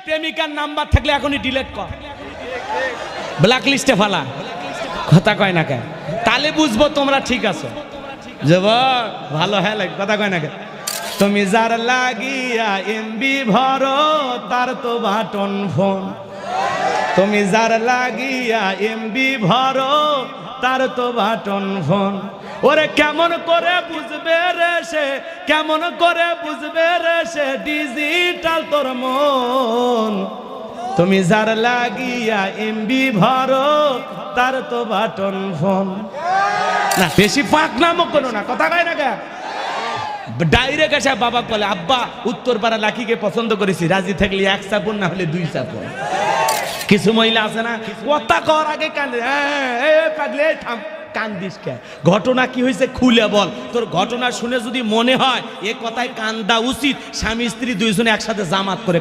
প্রেমিকার নাম্বার থাকলে এখনই ডিলিট কর, ব্ল্যাক লিস্টে ফেলা। কথা কয় না কেন? তাহলে বুঝবো তোমরা ঠিক আছো। যুবক ভালো হ্যাঁ লাগে, কথা কয় না কেন? তুমি যার লাগিয়া এমবি ভরো তার তো বাটন ফোন, তুমি যার লাগিয়া এমবি ভরো তার তো বাটন ফোন। ওরে কেমন করে বুঝবে রে সে, কেমন করে বুঝবে রে সে ডিজিটাল তোর মন। তুমি যার লাগিয়া এমবি ভরো তার তো বাটন ফোন। না বেশি পাক নামও কোনো না, কথা কয় না কেন? ডাইরেক্ট এসে বাবা বলে, আব্বা উত্তরপাড়া লাকিকে পছন্দ করেছি, রাজি থাকলে এক চাপন না হলে দুই চাপন। কিছু মহিলা আছে না, কথা কর আগে কান্দে, পাগলে থাম, কান্দিস কে? ঘটনা কি হয়েছে খুলে বল। তোর ঘটনা শুনে যদি মনে হয় এ কথায় কান্দা উচিত, স্বামী স্ত্রী দুইজনে একসাথে জামাত করে